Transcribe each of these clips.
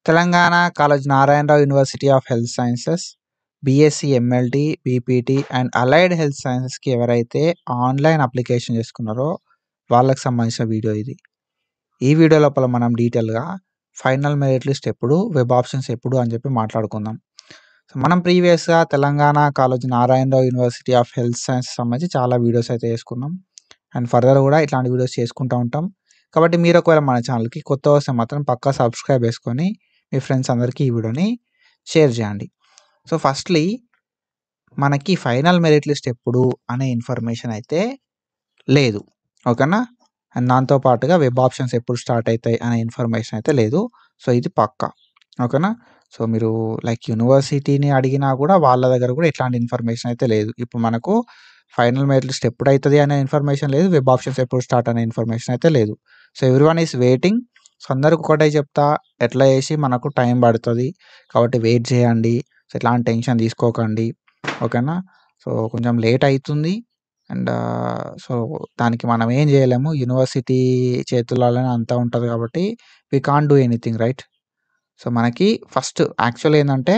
Telangana college Narayana Rao university of health sciences BSc MLT BPT and allied health సైన్సెస్కి ఎవరైతే online application చేసుకున్నారో వాళ్ళకి సంబంధించిన వీడియో ఇది. ఈ వీడియో లోపల మనం డీటెయిల్గా ఫైనల్ మెరిట్ లిస్ట్ ఎప్పుడు, వెబ్ ఆప్షన్స్ ఎప్పుడు అని చెప్పి మాట్లాడుకుందాం. సో మనం ప్రీవియస్గా Telangana college Narayana Rao university of health science సంబంధించి చాలా వీడియోస్ అయితే చేసుకున్నాం. అండ్ ఫర్దర్ కూడా ఇట్లాంటి వీడియోస్ చేసుకుంటూ ఉంటాం. కాబట్టి మీరు ఒకవేళ మన ఛానల్కి కొత్త వస్తే మాత్రం పక్కా సబ్స్క్రైబ్ చేసుకొని మీ ఫ్రెండ్స్ అందరికీ ఈ వీడియోని షేర్ చేయండి. సో ఫస్ట్లీ మనకి ఫైనల్ మెరిట్ లిస్ట్ ఎప్పుడు అనే ఇన్ఫర్మేషన్ అయితే లేదు, ఓకేనా. అండ్ దాంతో పాటుగా వెబ్ ఆప్షన్స్ ఎప్పుడు స్టార్ట్ అవుతాయి అనే ఇన్ఫర్మేషన్ అయితే లేదు. సో ఇది పక్కా, ఓకేనా. సో మీరు లైక్ యూనివర్సిటీని అడిగినా కూడా వాళ్ళ దగ్గర కూడా ఎట్లాంటి ఇన్ఫర్మేషన్ అయితే లేదు. ఇప్పుడు మనకు ఫైనల్ మెరిట్ లిస్ట్ ఎప్పుడు అవుతుంది అనే ఇన్ఫర్మేషన్ లేదు, వెబ్ ఆప్షన్స్ ఎప్పుడు స్టార్ట్ అనే ఇన్ఫర్మేషన్ అయితే లేదు. So everyone is waiting. So అందరికి ఒకటే చెప్తా, ఎట్లా చేసి మనకు టైం పడుతుంది కాబట్టి వెయిట్ చేయండి. సో ఎట్లాంటి టెన్షన్ తీసుకోకండి, ఓకేనా. సో కొంచెం లేట్ అవుతుంది అండ్ సో దానికి మనం ఏం చేయలేము, యూనివర్సిటీ చేతులలోనే అంతా ఉంటుంది కాబట్టి we can't do anything, right. So మనకి ఫస్ట్ యాక్చువల్ ఏంటంటే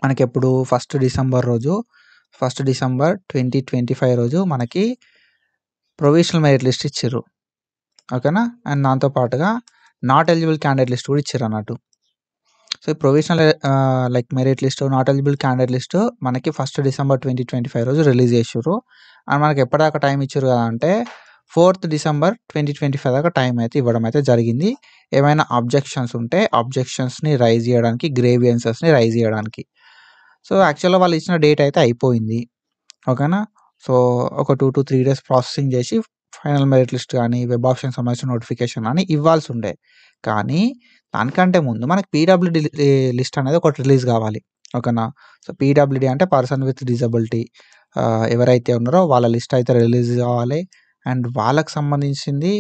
మనకి ఎప్పుడు 1 డిసెంబర్ రోజు 1 డిసెంబర్ 2025 రోజు మనకి ప్రొవిజనల్ మెరిట్ లిస్ట్ ఇచ్చారు, ఓకేనా. అండ్ దాంతో పాటుగా నాట్ ఎలిజిబుల్ క్యాండిడేట్ లిస్ట్ కూడా ఇచ్చారు అన్నట్టు. So provisional like merit list, not eligible candidate list మనకి 1 డిసెంబర్ 2025 రోజు రిలీజ్ చేసారు. అండ్ మనకి ఎప్పటిదాకా టైం ఇచ్చారు కదా అంటే 4th డిసెంబర్ 2025 దాకా టైం అయితే ఇవ్వడం అయితే జరిగింది. ఏమైనా అబ్జెక్షన్స్ ఉంటే అబ్జెక్షన్స్ని రైజ్ చేయడానికి, గ్రేవియన్సెస్ని రైజ్ చేయడానికి. సో యాక్చువల్గా వాళ్ళు ఇచ్చిన డేట్ అయితే అయిపోయింది, ఓకేనా. సో ఒక 2 to 3 days ప్రాసెసింగ్ చేసి ఫైనల్ మెరిట్ లిస్ట్ కానీ, వెబ్ ఆప్షన్ సంబంధించిన నోటిఫికేషన్ కానీ ఇవ్వాల్సి ఉండే. కానీ దానికంటే ముందు మనకి పీడబ్ల్యూడి లిస్ట్ అనేది ఒకటి రిలీజ్ కావాలి, ఓకేనా. సో పీడబ్ల్యూడి అంటే పర్సన్ విత్ డిజబిలిటీ ఎవరైతే ఉన్నారో వాళ్ళ లిస్ట్ అయితే రిలీజ్ కావాలి. అండ్ వాళ్ళకి సంబంధించింది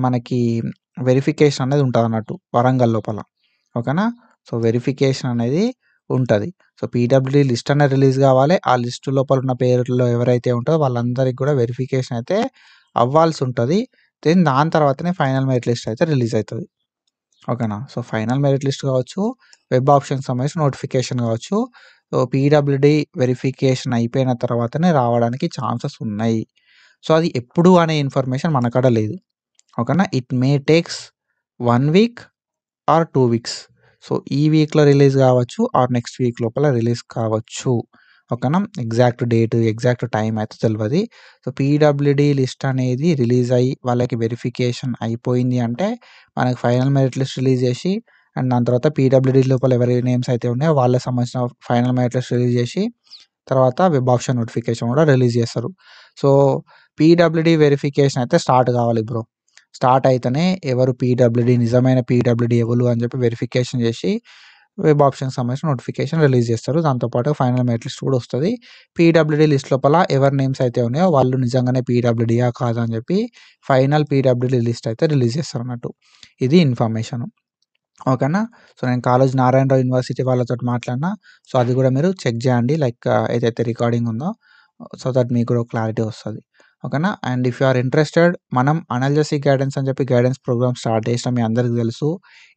మనకి వెరిఫికేషన్ అనేది ఉంటుంది అన్నట్టు వరంగల్ లోపల, ఓకేనా. సో వెరిఫికేషన్ అనేది ఉంటుంది. సో పీడబ్ల్యూడి లిస్ట్ అనేది రిలీజ్ కావాలి. ఆ లిస్ట్ లోపల ఉన్న పేర్లలో ఎవరైతే ఉంటారో వాళ్ళందరికీ కూడా వెరిఫికేషన్ అయితే అవ్వాల్సి ఉంటుంది. దెన్ దాని తర్వాతనే ఫైనల్ మెరిట్ లిస్ట్ అయితే రిలీజ్ అవుతుంది, ఓకేనా. సో ఫైనల్ మెరిట్ లిస్ట్ కావచ్చు, వెబ్ ఆప్షన్ సంబంధించిన నోటిఫికేషన్ కావచ్చు, సో పీడబ్ల్యూడి వెరిఫికేషన్ అయిపోయిన తర్వాతనే రావడానికి ఛాన్సెస్ ఉన్నాయి. సో అది ఎప్పుడు అనే ఇన్ఫర్మేషన్ మన కాడ లేదు, ఓకేనా. It may takes 1 week or 2 weeks. So ఈ వీక్లో రిలీజ్ కావచ్చు ఆర్ నెక్స్ట్ వీక్ లోపల రిలీజ్ కావచ్చు, ఓకేనా. ఎగ్జాక్ట్ డేట్, ఎగ్జాక్ట్ టైం అయితే తెలియదు. సో పీడబ్ల్యూడి లిస్ట్ అనేది రిలీజ్ అయ్యి వాళ్ళకి వెరిఫికేషన్ అయిపోయింది అంటే మనకి ఫైనల్ మెరిట్ లిస్ట్ రిలీజ్ చేసి అండ్ దాని తర్వాత పీడబ్ల్యూడి లోపల ఎవరి నేమ్స్ అయితే ఉన్నాయో వాళ్ళకి సంబంధించిన ఫైనల్ మెరిట్ లిస్ట్ రిలీజ్ చేసి తర్వాత వెబ్ ఆప్షన్ నోటిఫికేషన్ కూడా రిలీజ్ చేస్తారు. సో పీడబ్ల్యూడి వెరిఫికేషన్ అయితే స్టార్ట్ కావాలి బ్రో. స్టార్ట్ అయితేనే ఎవరు పీడబ్ల్యూడి, నిజమైన పీడబ్ల్యూడి ఎవరు అని చెప్పి వెరిఫికేషన్ చేసి వెబ్ ఆప్షన్కి సంబంధించిన నోటిఫికేషన్ రిలీజ్ చేస్తారు. దాంతోపాటు ఫైనల్ మెరిట్ లిస్ట్ కూడా వస్తుంది. పీడబ్ల్యూడి లిస్ట్ లోపల ఎవరి నేమ్స్ అయితే ఉన్నాయో వాళ్ళు నిజంగానే పీడబ్ల్యూడియా కాదా అని చెప్పి ఫైనల్ పీడబ్ల్యూడి లిస్ట్ అయితే రిలీజ్ చేస్తారు అన్నట్టు. ఇది ఇన్ఫర్మేషన్, ఓకేనా. సో నేను కాలేజ్ నారాయణరావు యూనివర్సిటీ వాళ్ళతో మాట్లాడినా. సో అది కూడా మీరు చెక్ చేయండి, లైక్ ఏదైతే రికార్డింగ్ ఉందో, సో దట్ మీకు కూడా క్లారిటీ వస్తుంది, ఓకేనా. And if you are interested, మనం అనాలిసిస్ గైడెన్స్ అని చెప్పి గైడెన్స్ ప్రోగ్రామ్ స్టార్ట్ చేసినాం, మీ అందరికీ తెలుసు.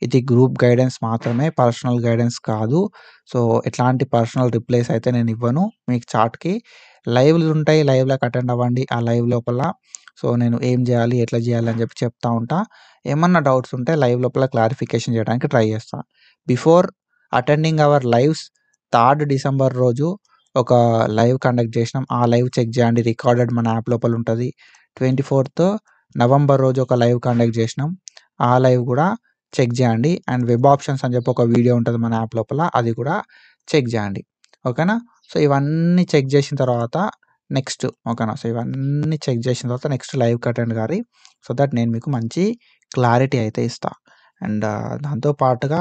ఇది గ్రూప్ గైడెన్స్ మాత్రమే, పర్సనల్ గైడెన్స్ కాదు. సో ఎట్లాంటి పర్సనల్ రిప్లైస్ అయితే నేను ఇవ్వను. మీకు చాట్కి లైవ్లు ఉంటాయి, లైవ్లోకి అటెండ్ అవ్వండి. ఆ లైవ్ లోపల సో నేను ఏం చేయాలి, ఎట్లా చేయాలి అని చెప్పి చెప్తా ఉంటా. ఏమన్నా డౌట్స్ ఉంటే లైవ్ లోపల క్లారిఫికేషన్ చేయడానికి ట్రై చేస్తా. Before attending hour lives 3rd December రోజు ఒక లైవ్ కండక్ట్ చేసినాం. ఆ లైవ్ చెక్ చేయండి, రికార్డెడ్ మన యాప్ లోపల ఉంటుంది. 24th నవంబర్ రోజు ఒక లైవ్ కండక్ట్ చేసినాం, ఆ లైవ్ కూడా చెక్ చేయండి. అండ్ వెబ్ ఆప్షన్స్ అని చెప్పి ఒక వీడియో ఉంటుంది మన యాప్ లోపల, అది కూడా చెక్ చేయండి, ఓకేనా. సో ఇవన్నీ చెక్ చేసిన తర్వాత నెక్స్ట్, ఓకేనా. సో ఇవన్నీ చెక్ చేసిన తర్వాత నెక్స్ట్ లైవ్కి అటెండ్ కారి, సో దట్ నేను మీకు మంచి క్లారిటీ అయితే ఇస్తా. అండ్ దాంతో పాటుగా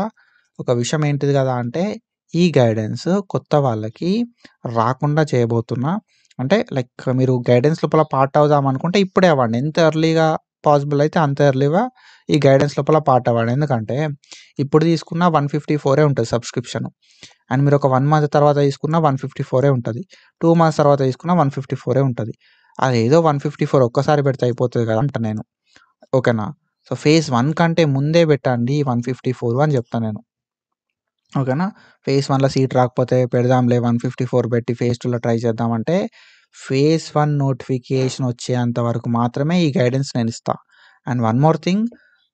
ఒక విషయం ఏంటిది కదా అంటే ఈ గైడెన్స్ కొత్త వాళ్ళకి రాకుండా చేయబోతున్నా. అంటే లైక్ మీరు గైడెన్స్ లోపల పార్ట్ అవుదాం అనుకుంటే ఇప్పుడే అవ్వండి, ఎంత ఎర్లీగా పాసిబుల్ అయితే అంత ఎర్లీగా ఈ గైడెన్స్ లోపల పార్ట్ అవ్వండి. ఎందుకంటే ఇప్పుడు తీసుకున్న 154 ఉంటుంది సబ్స్క్రిప్షన్. అండ్ మీరు ఒక 1 month తర్వాత తీసుకున్న 154 ఉంటుంది, 2 months తర్వాత తీసుకున్న 154 ఉంటుంది. అదేదో 154 ఒక్కసారి పెడితే అయిపోతుంది కదా అంట నేను, ఓకేనా. సో ఫేజ్ 1 కంటే ముందే పెట్టండి 154 అని చెప్తాను నేను, ఓకేనా. ఫేజ్ 1లో సీట్ రాకపోతే పెడదాంలే 154 పెట్టి ఫేజ్ 2లో ట్రై చేద్దామంటే, ఫేజ్ 1 నోటిఫికేషన్ వచ్చేంత వరకు మాత్రమే ఈ గైడెన్స్ నేనిస్తా. అండ్ వన్ మోర్ థింగ్,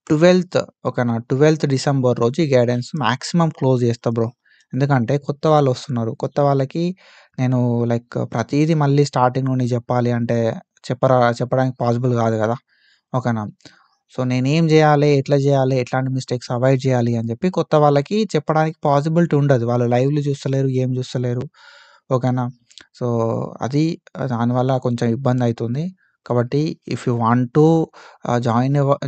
12థ్ ఓకేనా, 12థ్ డిసెంబర్ రోజు ఈ గైడెన్స్ మాక్సిమం క్లోజ్ చేస్తా బ్రో. ఎందుకంటే కొత్త వాళ్ళొస్తున్నారు. కొత్త వాళ్ళకి నేను లైక్ ప్రతీదీ మళ్ళీ స్టార్టింగ్ నుండి చెప్పాలి అంటే చెప్పడానికి పాసిబుల్ కాదు కదా! ఓకేనా. సో, నేనేం జేయాలి, ఎట్లా జేయాలి, ఎట్లాంటి మిస్టేక్స్ అవాయిడ్ జేయాలి అని జెప్పి కొత్త వాళ్ళకి చెప్పడానికి పాసిబిలిటీ ఉండదు. వాళ్ళు లైవ్‌లు చూస్తలేరు, ఏం చూస్తలేరు. ఓకేనా. సో, అది దానివల్ల కొంచెం ఇబ్బందయితుంది. కాబట్టి if you want to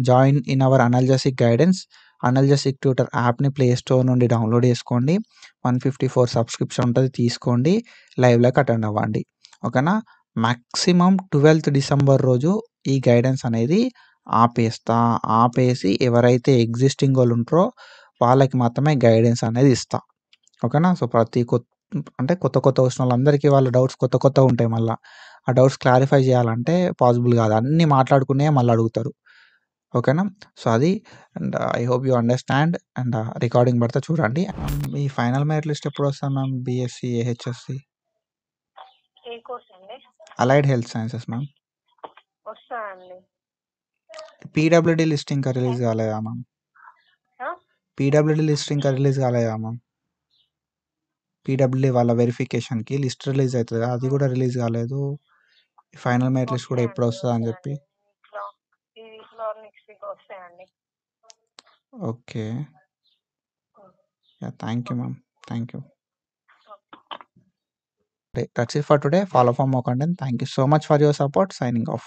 join in our analgesic guidance, analgesic tutor యాప్‌ని ప్లే స్టోర్ నుండి డౌన్‌లోడ్ చేసుకోండి. 154 సబ్స్క్రిప్షన్ ఉంటది, తీసుకోండి. లైవ్‌లోకి అటెండ్ అవ్వండి. ఓకేనా. మాక్సిమం 12థ్ డిసెంబర్ రోజు ఈ గైడెన్స్ అనేది ఆపేస్తా. ఆపేసి ఎవరైతే ఎగ్జిస్టింగోళ్ళు ఉంటారో వాళ్ళకి మాత్రమే గైడెన్స్ అనేది ఇస్తా. ఓకేనా. సో, ప్రతి అంటే కొత్త వచ్చినోళ్ళందరికీ వాళ్ళ డౌట్స్ కొత్తగుంటాయి మళ్ళా. ఆ డౌట్స్ క్లారిఫై చేయాలంటే పాసిబుల్ కాదు. అన్నీ మాట్లాడుకున్నయే మళ్ళీ అడుగుతారు. ఓకేనా. సో, అది and I hope you understand and recording పెడతా చూడండి. మీ ఫైనల్ మెరిట్ లిస్ట్ ఎప్పుడొస్తది మ్యామ్? BSc, AHSC? ఏ కోర్స్ అండి? Allied health sciences ma'am. వస్తదండి. పీడబ్ల్యూడీ లిస్ట్ ఇంకా రిలీజ్ కాలేదా మ్యామ్? పీడబ్ల్యూడీ లిస్ట్ ఇంకా రిలీజ్ కాలేదా మ్యామ్? పీడబ్ల్యూడీ వాళ్ళ వెరిఫికేషన్‌కి లిస్ట్ రిలీజ్ అయితది కదా! అది కూడా రిలీజ్ కాలేదు. ఫైనల్ మెరిట్ లిస్ట్ కూడా ఎప్పుడొస్తదని చెప్పి. ఈ వీక్‌లో నెక్స్ట్ వీక్ వస్తాయండి. Okay. Yeah! Thank you ma'am. Thank you. That's it for today. Follow for more content. Thank you so much for your support. Signing off.